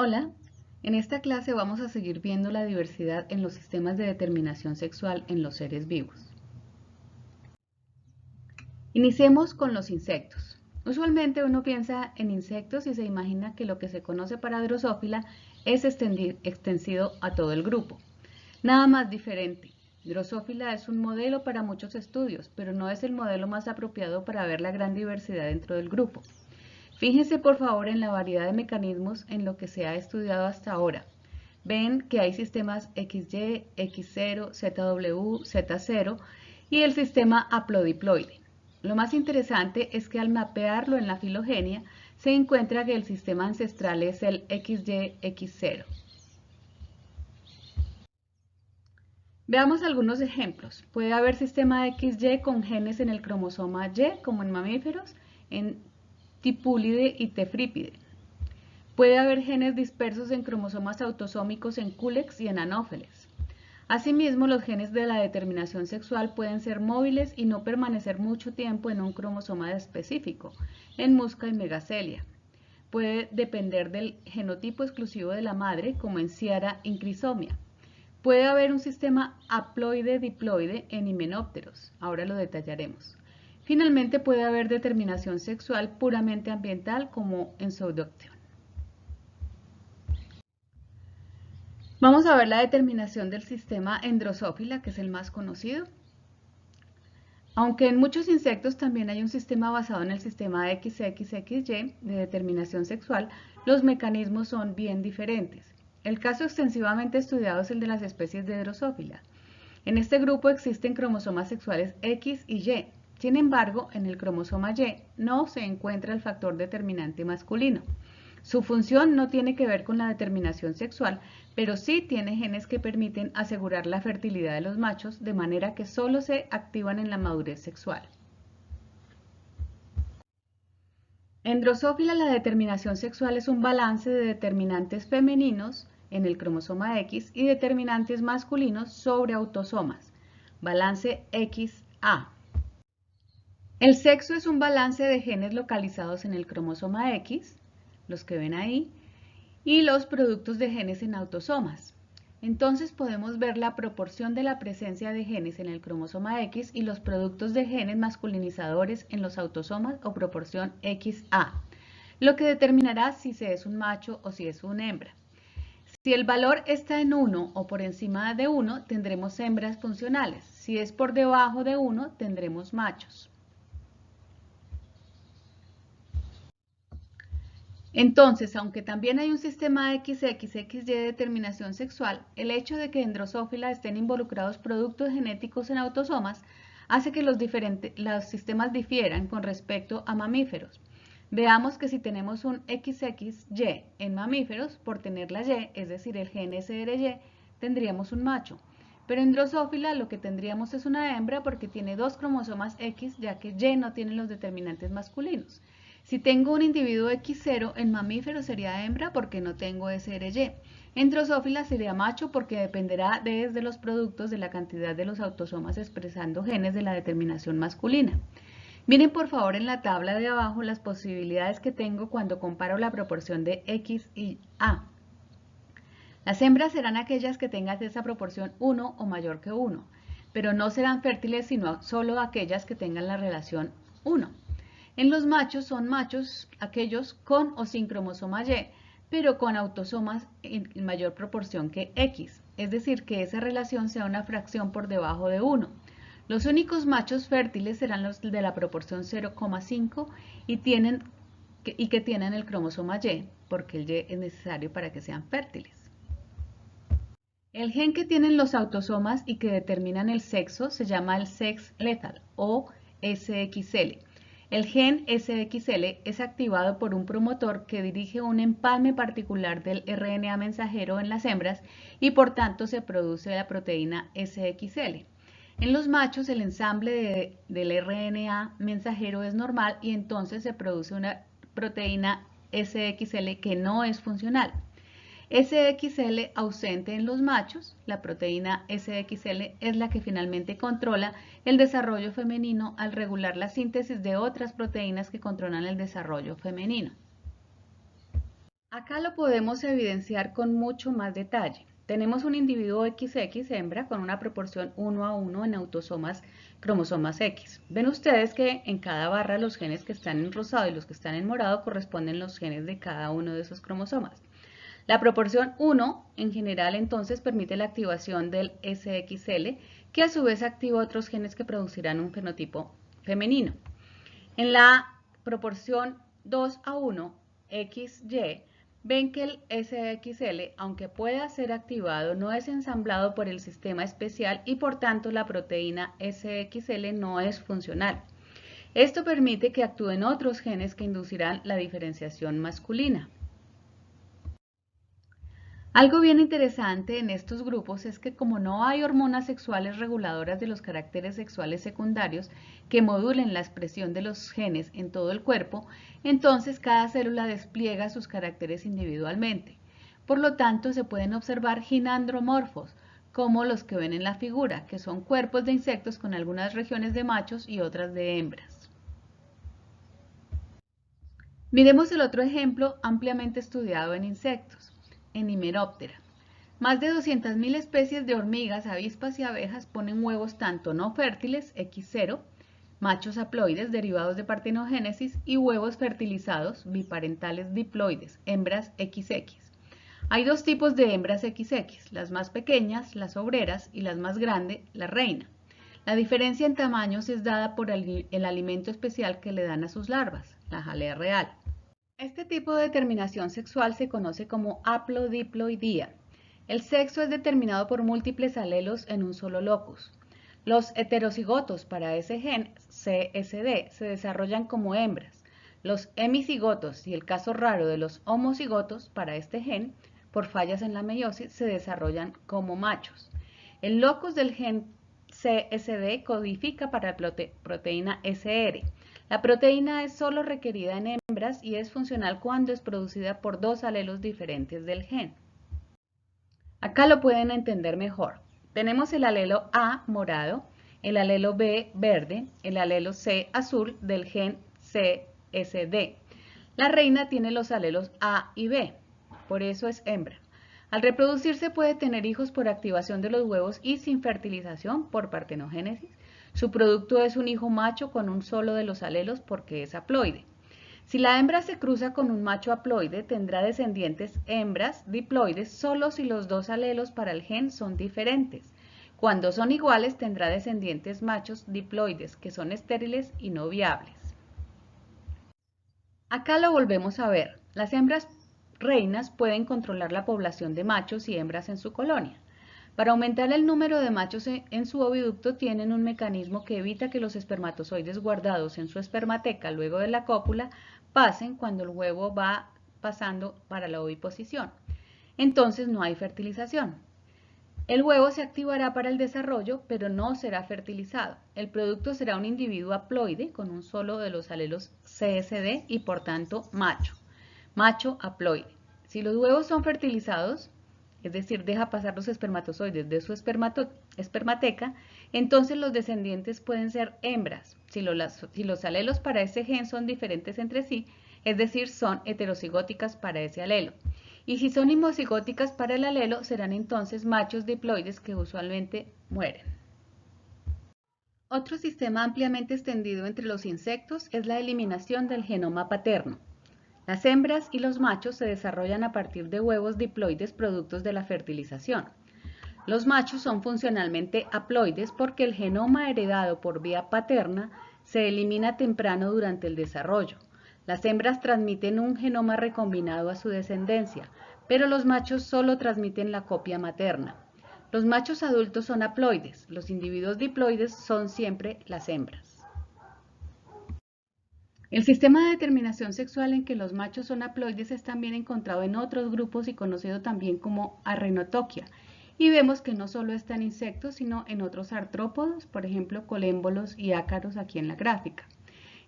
Hola, en esta clase vamos a seguir viendo la diversidad en los sistemas de determinación sexual en los seres vivos. Iniciemos con los insectos. Usualmente uno piensa en insectos y se imagina que lo que se conoce para Drosophila es extensido a todo el grupo. Nada más diferente. Drosophila es un modelo para muchos estudios, pero no es el modelo más apropiado para ver la gran diversidad dentro del grupo. Fíjense por favor en la variedad de mecanismos en lo que se ha estudiado hasta ahora. Ven que hay sistemas XY, X0, ZW, Z0 y el sistema haplodiploide. Lo más interesante es que al mapearlo en la filogenia se encuentra que el sistema ancestral es el XY-X0. Veamos algunos ejemplos. Puede haber sistema XY con genes en el cromosoma Y, como en mamíferos, en Tipulide y Tefrípide. Puede haber genes dispersos en cromosomas autosómicos en Culex y en Anopheles. Asimismo, los genes de la determinación sexual pueden ser móviles y no permanecer mucho tiempo en un cromosoma específico, en Musca y Megacelia. Puede depender del genotipo exclusivo de la madre, como en Ciara incrisomia. Puede haber un sistema haploide-diploide en himenópteros, ahora lo detallaremos. Finalmente puede haber determinación sexual puramente ambiental, como en Pseudocteon. Vamos a ver la determinación del sistema en Drosophila, que es el más conocido. Aunque en muchos insectos también hay un sistema basado en el sistema XXXY de determinación sexual, los mecanismos son bien diferentes. El caso extensivamente estudiado es el de las especies de Drosophila. En este grupo existen cromosomas sexuales X y Y. Sin embargo, en el cromosoma Y no se encuentra el factor determinante masculino. Su función no tiene que ver con la determinación sexual, pero sí tiene genes que permiten asegurar la fertilidad de los machos, de manera que solo se activan en la madurez sexual. En Drosophila, la determinación sexual es un balance de determinantes femeninos en el cromosoma X y determinantes masculinos sobre autosomas, balance XA. El sexo es un balance de genes localizados en el cromosoma X, los que ven ahí, y los productos de genes en autosomas. Entonces podemos ver la proporción de la presencia de genes en el cromosoma X y los productos de genes masculinizadores en los autosomas o proporción XA, lo que determinará si se es un macho o si es una hembra. Si el valor está en 1 o por encima de 1, tendremos hembras funcionales. Si es por debajo de 1, tendremos machos. Entonces, aunque también hay un sistema XXXY de determinación sexual, el hecho de que en Drosophila estén involucrados productos genéticos en autosomas hace que los sistemas difieran con respecto a mamíferos. Veamos que si tenemos un XXY en mamíferos, por tener la Y, es decir, el gen SRY, tendríamos un macho. Pero en Drosophila lo que tendríamos es una hembra porque tiene dos cromosomas X, ya que Y no tiene los determinantes masculinos. Si tengo un individuo X0 en mamífero sería hembra porque no tengo SRY. En Drosophila sería macho porque dependerá desde los productos de la cantidad de los autosomas expresando genes de la determinación masculina. Miren por favor en la tabla de abajo las posibilidades que tengo cuando comparo la proporción de X y A. Las hembras serán aquellas que tengan esa proporción 1 o mayor que 1, pero no serán fértiles sino solo aquellas que tengan la relación 1. En los machos son machos aquellos con o sin cromosoma Y, pero con autosomas en mayor proporción que X, es decir, que esa relación sea una fracción por debajo de 1. Los únicos machos fértiles serán los de la proporción 0,5 y que tienen el cromosoma Y, porque el Y es necesario para que sean fértiles. El gen que tienen los autosomas y que determinan el sexo se llama el sex lethal o SXL. El gen SXL es activado por un promotor que dirige un empalme particular del RNA mensajero en las hembras y por tanto se produce la proteína SXL. En los machos el ensamble del RNA mensajero es normal y entonces se produce una proteína SXL que no es funcional. SXL ausente en los machos, la proteína SXL es la que finalmente controla el desarrollo femenino al regular la síntesis de otras proteínas que controlan el desarrollo femenino. Acá lo podemos evidenciar con mucho más detalle. Tenemos un individuo XX hembra con una proporción 1:1 en autosomas cromosomas X. Ven ustedes que en cada barra los genes que están en rosado y los que están en morado corresponden los genes de cada uno de esos cromosomas. La proporción 1 en general entonces permite la activación del SXL, que a su vez activa otros genes que producirán un fenotipo femenino. En la proporción 2:1 XY, ven que el SXL, aunque pueda ser activado, no es ensamblado por el sistema especial y por tanto la proteína SXL no es funcional. Esto permite que actúen otros genes que inducirán la diferenciación masculina. Algo bien interesante en estos grupos es que como no hay hormonas sexuales reguladoras de los caracteres sexuales secundarios que modulen la expresión de los genes en todo el cuerpo, entonces cada célula despliega sus caracteres individualmente. Por lo tanto, se pueden observar ginandromorfos, como los que ven en la figura, que son cuerpos de insectos con algunas regiones de machos y otras de hembras. Miremos el otro ejemplo ampliamente estudiado en insectos, en Hymenoptera. Más de 200.000 especies de hormigas, avispas y abejas ponen huevos tanto no fértiles, X0, machos haploides derivados de partenogénesis y huevos fertilizados, biparentales diploides, hembras XX. Hay dos tipos de hembras XX, las más pequeñas, las obreras, y las más grandes, la reina. La diferencia en tamaños es dada por el alimento especial que le dan a sus larvas, la jalea real. Este tipo de determinación sexual se conoce como haplodiploidía. El sexo es determinado por múltiples alelos en un solo locus. Los heterocigotos para ese gen, CSD, se desarrollan como hembras. Los hemicigotos y el caso raro de los homocigotos para este gen, por fallas en la meiosis, se desarrollan como machos. El locus del gen CSD codifica para la proteína SR. La proteína es solo requerida en hembras y es funcional cuando es producida por dos alelos diferentes del gen. Acá lo pueden entender mejor. Tenemos el alelo A morado, el alelo B verde, el alelo C azul del gen CSD. La reina tiene los alelos A y B, por eso es hembra. Al reproducirse puede tener hijos por activación de los huevos y sin fertilización por partenogénesis. Su producto es un hijo macho con un solo de los alelos porque es haploide. Si la hembra se cruza con un macho haploide, tendrá descendientes hembras diploides solo si los dos alelos para el gen son diferentes. Cuando son iguales, tendrá descendientes machos diploides, que son estériles y no viables. Acá lo volvemos a ver. Las hembras reinas pueden controlar la población de machos y hembras en su colonia. Para aumentar el número de machos en su oviducto tienen un mecanismo que evita que los espermatozoides guardados en su espermateca luego de la cópula pasen cuando el huevo va pasando para la oviposición. Entonces no hay fertilización. El huevo se activará para el desarrollo, pero no será fertilizado. El producto será un individuo haploide con un solo de los alelos CSD y por tanto macho. Macho haploide. Si los huevos son fertilizados, es decir, deja pasar los espermatozoides de su espermateca, entonces los descendientes pueden ser hembras, si los alelos para ese gen son diferentes entre sí, es decir, son heterocigóticas para ese alelo. Y si son homocigóticas para el alelo, serán entonces machos diploides que usualmente mueren. Otro sistema ampliamente extendido entre los insectos es la eliminación del genoma paterno. Las hembras y los machos se desarrollan a partir de huevos diploides productos de la fertilización. Los machos son funcionalmente haploides porque el genoma heredado por vía paterna se elimina temprano durante el desarrollo. Las hembras transmiten un genoma recombinado a su descendencia, pero los machos solo transmiten la copia materna. Los machos adultos son haploides, los individuos diploides son siempre las hembras. El sistema de determinación sexual en que los machos son haploides es también encontrado en otros grupos y conocido también como Arrhenotoquia. Y vemos que no solo está en insectos, sino en otros artrópodos, por ejemplo, colémbolos y ácaros aquí en la gráfica.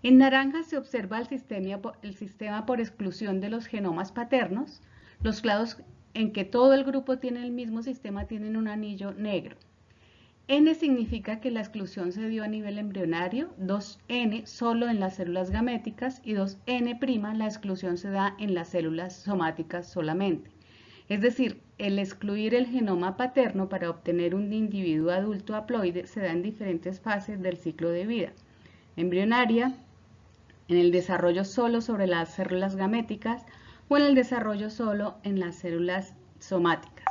En naranja se observa el sistema por exclusión de los genomas paternos. Los clados en que todo el grupo tiene el mismo sistema tienen un anillo negro. N significa que la exclusión se dio a nivel embrionario, 2N solo en las células gaméticas y 2N' la exclusión se da en las células somáticas solamente. Es decir, el excluir el genoma paterno para obtener un individuo adulto haploide se da en diferentes fases del ciclo de vida. Embrionaria, en el desarrollo solo sobre las células gaméticas o en el desarrollo solo en las células somáticas.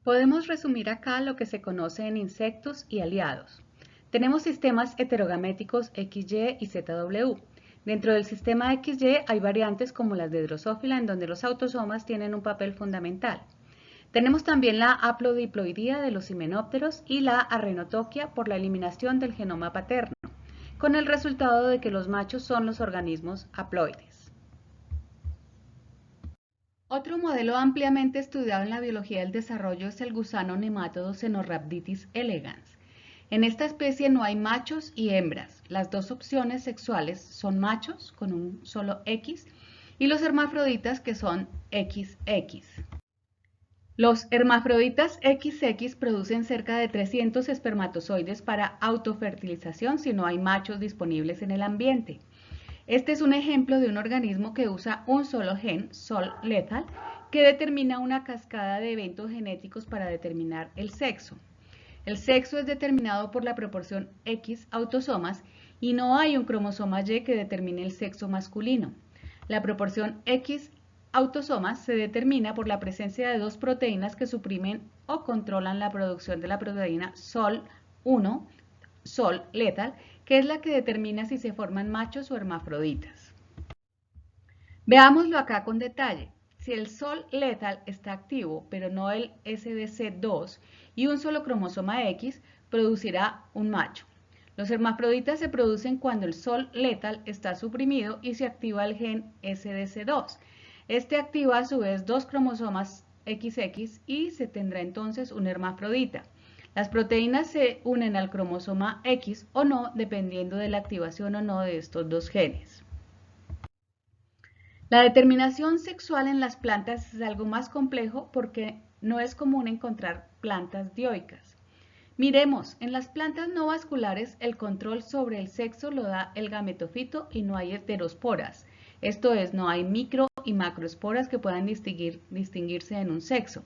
Podemos resumir acá lo que se conoce en insectos y aliados. Tenemos sistemas heterogaméticos XY y ZW. Dentro del sistema XY hay variantes como las de Drosophila, en donde los autosomas tienen un papel fundamental. Tenemos también la haplodiploidía de los himenópteros y la arrenotoquia por la eliminación del genoma paterno, con el resultado de que los machos son los organismos haploides. Otro modelo ampliamente estudiado en la biología del desarrollo es el gusano nemátodo Cenorhabditis elegans. En esta especie no hay machos y hembras. Las dos opciones sexuales son machos con un solo X y los hermafroditas que son XX. Los hermafroditas XX producen cerca de 300 espermatozoides para autofertilización si no hay machos disponibles en el ambiente. Este es un ejemplo de un organismo que usa un solo gen, Sol lethal, que determina una cascada de eventos genéticos para determinar el sexo. El sexo es determinado por la proporción X autosomas y no hay un cromosoma Y que determine el sexo masculino. La proporción X autosomas se determina por la presencia de dos proteínas que suprimen o controlan la producción de la proteína Sol1, Sol lethal, que es la que determina si se forman machos o hermafroditas. Veámoslo acá con detalle. Si el Sol lethal está activo, pero no el SDC2 y un solo cromosoma X, producirá un macho. Los hermafroditas se producen cuando el Sol lethal está suprimido y se activa el gen SDC2. Este activa a su vez dos cromosomas XX y se tendrá entonces un hermafrodita. Las proteínas se unen al cromosoma X o no, dependiendo de la activación o no de estos dos genes. La determinación sexual en las plantas es algo más complejo porque no es común encontrar plantas dioicas. Miremos, en las plantas no vasculares el control sobre el sexo lo da el gametofito y no hay heterosporas. Esto es, no hay micro y macroesporas que puedan distinguirse en un sexo.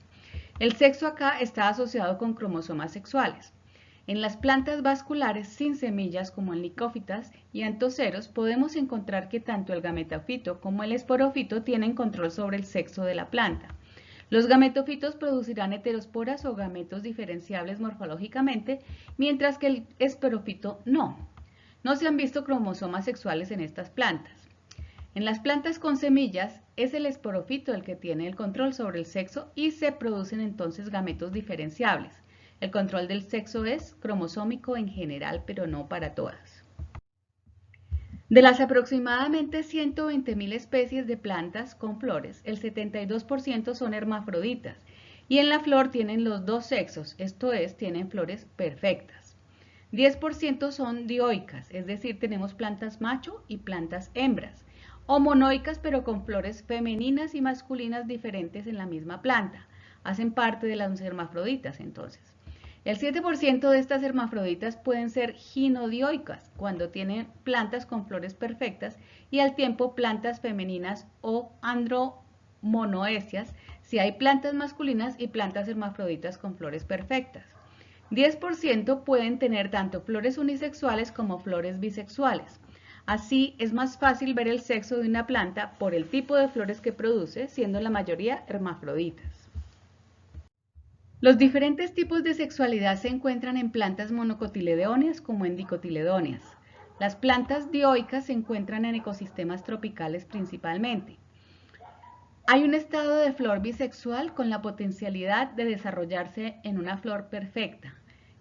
El sexo acá está asociado con cromosomas sexuales. En las plantas vasculares sin semillas como en licófitas y antoceros podemos encontrar que tanto el gametofito como el esporófito tienen control sobre el sexo de la planta. Los gametofitos producirán heterosporas o gametos diferenciables morfológicamente, mientras que el esporófito no. No se han visto cromosomas sexuales en estas plantas. En las plantas con semillas es el esporófito el que tiene el control sobre el sexo y se producen entonces gametos diferenciables. El control del sexo es cromosómico en general, pero no para todas. De las aproximadamente 120.000 especies de plantas con flores, el 72% son hermafroditas y en la flor tienen los dos sexos, esto es, tienen flores perfectas. 10% son dioicas, es decir, tenemos plantas macho y plantas hembras, o monoicas pero con flores femeninas y masculinas diferentes en la misma planta. Hacen parte de las hermafroditas entonces. El 7% de estas hermafroditas pueden ser ginodioicas, cuando tienen plantas con flores perfectas, y al tiempo plantas femeninas o andromonoecias, si hay plantas masculinas y plantas hermafroditas con flores perfectas. 10% pueden tener tanto flores unisexuales como flores bisexuales. Así es más fácil ver el sexo de una planta por el tipo de flores que produce, siendo la mayoría hermafroditas. Los diferentes tipos de sexualidad se encuentran en plantas monocotiledóneas como en dicotiledóneas. Las plantas dioicas se encuentran en ecosistemas tropicales principalmente. Hay un estado de flor bisexual con la potencialidad de desarrollarse en una flor perfecta,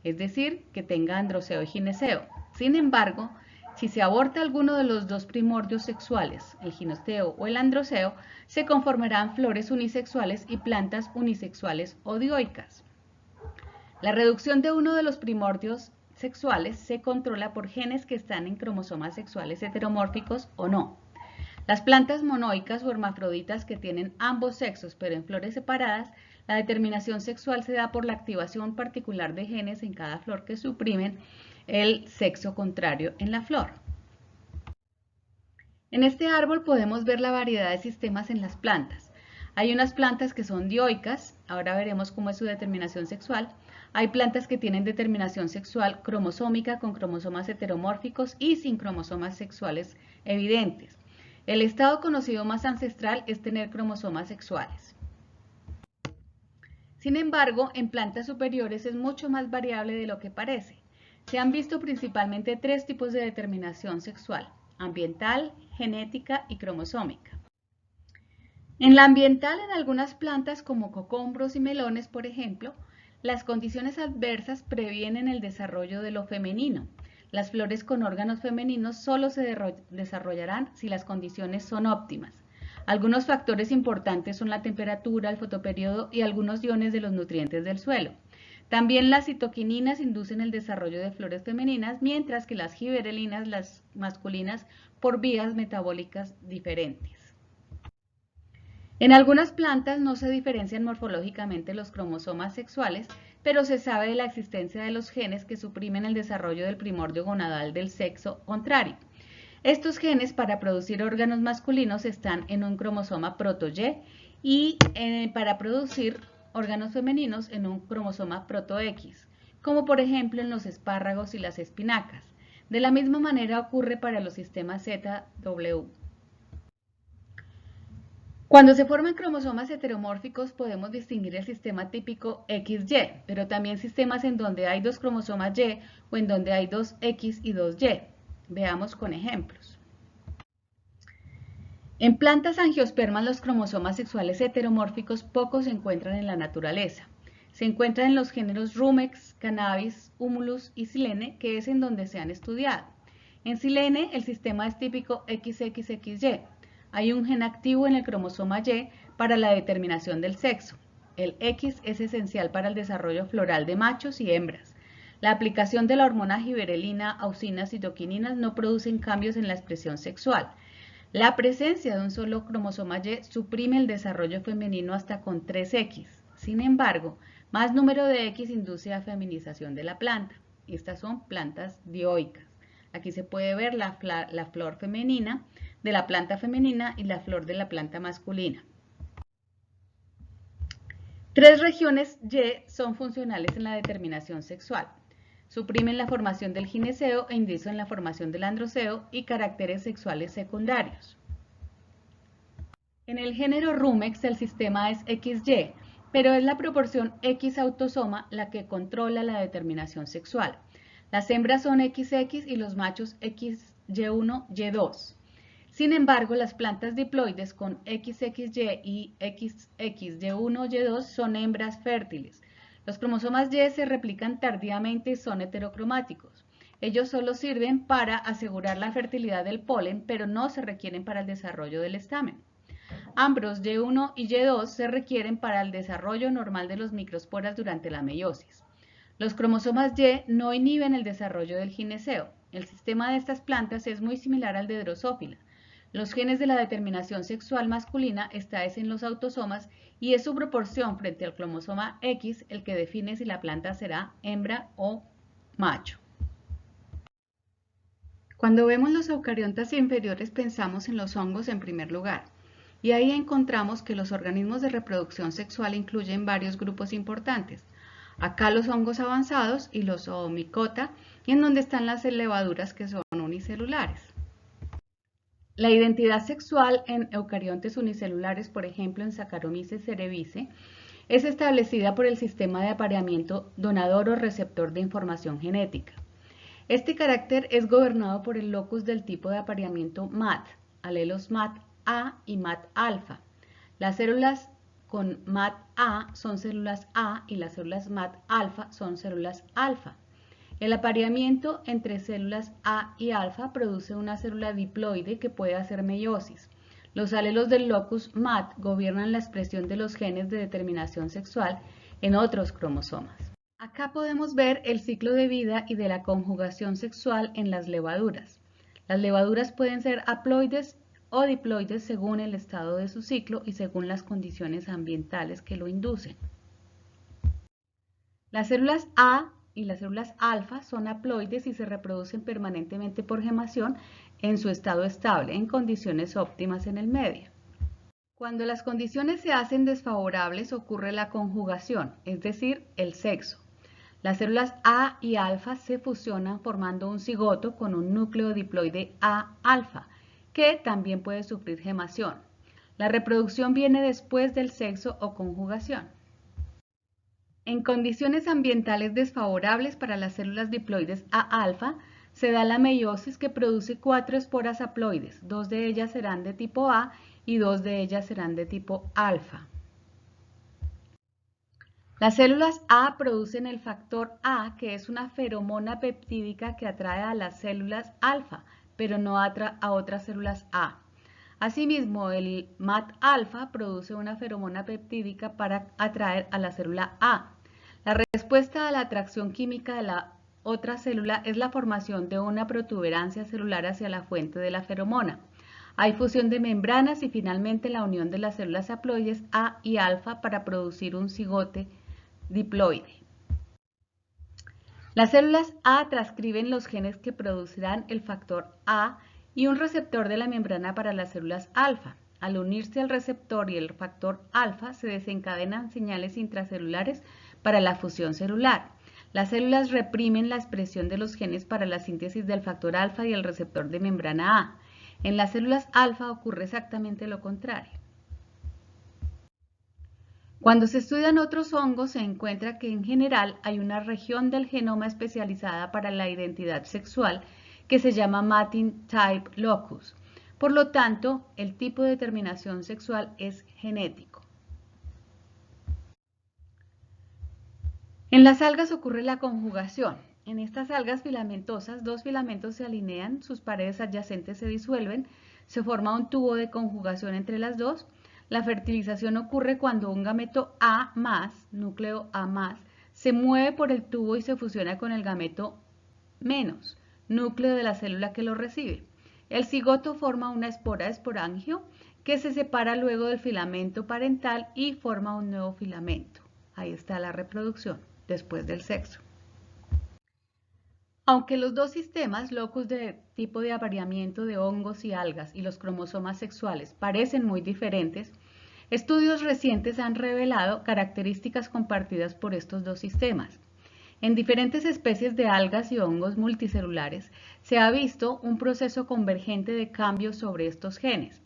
es decir, que tenga androceo y gineceo. Sin embargo, si se aborta alguno de los dos primordios sexuales, el gineceo o el androceo, se conformarán flores unisexuales y plantas unisexuales o dioicas. La reducción de uno de los primordios sexuales se controla por genes que están en cromosomas sexuales heteromórficos o no. Las plantas monoicas o hermafroditas que tienen ambos sexos pero en flores separadas, La determinación sexual se da por la activación particular de genes en cada flor que suprimen el sexo contrario en la flor. En este árbol podemos ver la variedad de sistemas en las plantas. Hay unas plantas que son dioicas, ahora veremos cómo es su determinación sexual. Hay plantas que tienen determinación sexual cromosómica con cromosomas heteromórficos y sin cromosomas sexuales evidentes. El estado conocido más ancestral es tener cromosomas sexuales. Sin embargo, en plantas superiores es mucho más variable de lo que parece. Se han visto principalmente tres tipos de determinación sexual: ambiental, genética y cromosómica. En la ambiental, en algunas plantas como cocombros y melones, por ejemplo, las condiciones adversas previenen el desarrollo de lo femenino. Las flores con órganos femeninos solo se desarrollarán si las condiciones son óptimas. Algunos factores importantes son la temperatura, el fotoperiodo y algunos iones de los nutrientes del suelo. También las citoquininas inducen el desarrollo de flores femeninas, mientras que las gibberelinas, las masculinas, por vías metabólicas diferentes. En algunas plantas no se diferencian morfológicamente los cromosomas sexuales, pero se sabe de la existencia de los genes que suprimen el desarrollo del primordio gonadal del sexo contrario. Estos genes para producir órganos masculinos están en un cromosoma proto-Y y para producir órganos femeninos en un cromosoma proto-X, como por ejemplo en los espárragos y las espinacas. De la misma manera ocurre para los sistemas ZW. Cuando se forman cromosomas heteromórficos podemos distinguir el sistema típico XY, pero también sistemas en donde hay dos cromosomas Y o en donde hay dos X y dos Y. Veamos con ejemplos. En plantas angiospermas los cromosomas sexuales heteromórficos pocos se encuentran en la naturaleza. Se encuentran en los géneros Rumex, Cannabis, Humulus y Silene, que es en donde se han estudiado. En Silene el sistema es típico XXXY. Hay un gen activo en el cromosoma Y para la determinación del sexo. El X es esencial para el desarrollo floral de machos y hembras. La aplicación de la hormona gibberelina, auxinas y citoquininas no producen cambios en la expresión sexual. La presencia de un solo cromosoma Y suprime el desarrollo femenino hasta con 3X. Sin embargo, más número de X induce a feminización de la planta. Estas son plantas dioicas. Aquí se puede ver la flor femenina de la planta femenina y la flor de la planta masculina. Tres regiones Y son funcionales en la determinación sexual. Suprimen la formación del gineceo e inducen la formación del androceo y caracteres sexuales secundarios. En el género Rumex el sistema es XY, pero es la proporción X autosoma la que controla la determinación sexual. Las hembras son XX y los machos XY1, Y2. Sin embargo, las plantas diploides con XXY y XXY1, Y2 son hembras fértiles. Los cromosomas Y se replican tardíamente y son heterocromáticos. Ellos solo sirven para asegurar la fertilidad del polen, pero no se requieren para el desarrollo del estamen. Ambos Y1 y Y2 se requieren para el desarrollo normal de los microesporas durante la meiosis. Los cromosomas Y no inhiben el desarrollo del gineceo. El sistema de estas plantas es muy similar al de Drosophila. Los genes de la determinación sexual masculina están en los autosomas y es su proporción frente al cromosoma X el que define si la planta será hembra o macho. Cuando vemos los eucariontas inferiores pensamos en los hongos en primer lugar. Y ahí encontramos que los organismos de reproducción sexual incluyen varios grupos importantes. Acá los hongos avanzados y los oomicota, y en donde están las levaduras que son unicelulares. La identidad sexual en eucariontes unicelulares, por ejemplo en Saccharomyces cerevisiae, es establecida por el sistema de apareamiento donador o receptor de información genética. Este carácter es gobernado por el locus del tipo de apareamiento MAT, alelos MAT-A y MAT-alfa. Las células con MAT-A son células A y las células MAT-alfa son células alfa. El apareamiento entre células A y alfa produce una célula diploide que puede hacer meiosis. Los alelos del locus MAT gobiernan la expresión de los genes de determinación sexual en otros cromosomas. Acá podemos ver el ciclo de vida y de la conjugación sexual en las levaduras. Las levaduras pueden ser haploides o diploides según el estado de su ciclo y según las condiciones ambientales que lo inducen. Las células A y las células alfa son haploides y se reproducen permanentemente por gemación en su estado estable, en condiciones óptimas en el medio. Cuando las condiciones se hacen desfavorables ocurre la conjugación, es decir, el sexo. Las células A y alfa se fusionan formando un cigoto con un núcleo diploide A alfa, que también puede sufrir gemación. La reproducción viene después del sexo o conjugación. En condiciones ambientales desfavorables para las células diploides A alfa, se da la meiosis que produce 4 esporas haploides, 2 de ellas serán de tipo A y 2 de ellas serán de tipo alfa. Las células A producen el factor A, que es una feromona peptídica que atrae a las células alfa, pero no a otras células A. Asimismo, el MAT-alfa produce una feromona peptídica para atraer a la célula A. La respuesta a la atracción química de la otra célula es la formación de una protuberancia celular hacia la fuente de la feromona. Hay fusión de membranas y finalmente la unión de las células haploides A y alfa para producir un cigote diploide. Las células A transcriben los genes que producirán el factor A y un receptor de la membrana para las células alfa. Al unirse el receptor y el factor alfa se desencadenan señales intracelulares para la fusión celular. Las células reprimen la expresión de los genes para la síntesis del factor alfa y el receptor de membrana A. En las células alfa ocurre exactamente lo contrario. Cuando se estudian otros hongos, se encuentra que en general hay una región del genoma especializada para la identidad sexual que se llama Mating Type Locus. Por lo tanto, el tipo de determinación sexual es genético. En las algas ocurre la conjugación. En estas algas filamentosas, 2 filamentos se alinean, sus paredes adyacentes se disuelven, se forma un tubo de conjugación entre las dos. La fertilización ocurre cuando un gameto A+, núcleo A+, se mueve por el tubo y se fusiona con el gameto menos, núcleo de la célula que lo recibe. El cigoto forma una espora esporangio que se separa luego del filamento parental y forma un nuevo filamento. Ahí está la reproducción después del sexo. Aunque los dos sistemas, locus de tipo de apareamiento de hongos y algas y los cromosomas sexuales, parecen muy diferentes, estudios recientes han revelado características compartidas por estos dos sistemas. En diferentes especies de algas y hongos multicelulares se ha visto un proceso convergente de cambios sobre estos genes.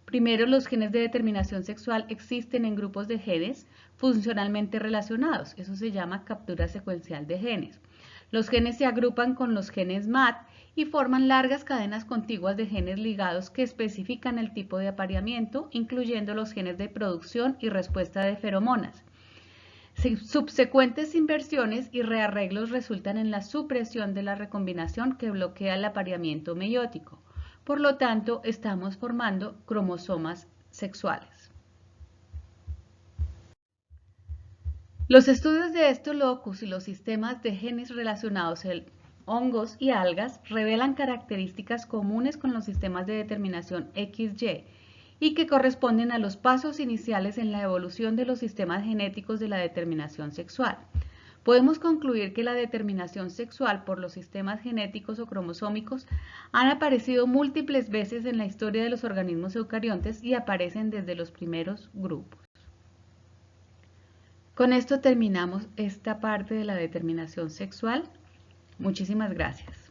Primero, los genes de determinación sexual existen en grupos de genes funcionalmente relacionados, eso se llama captura secuencial de genes. Los genes se agrupan con los genes MAT y forman largas cadenas contiguas de genes ligados que especifican el tipo de apareamiento, incluyendo los genes de producción y respuesta de feromonas. Subsecuentes inversiones y rearreglos resultan en la supresión de la recombinación que bloquea el apareamiento meiótico. Por lo tanto, estamos formando cromosomas sexuales. Los estudios de estos locus y los sistemas de genes relacionados en hongos y algas revelan características comunes con los sistemas de determinación XY y que corresponden a los pasos iniciales en la evolución de los sistemas genéticos de la determinación sexual. Podemos concluir que la determinación sexual por los sistemas genéticos o cromosómicos han aparecido múltiples veces en la historia de los organismos eucariontes y aparecen desde los primeros grupos. Con esto terminamos esta parte de la determinación sexual. Muchísimas gracias.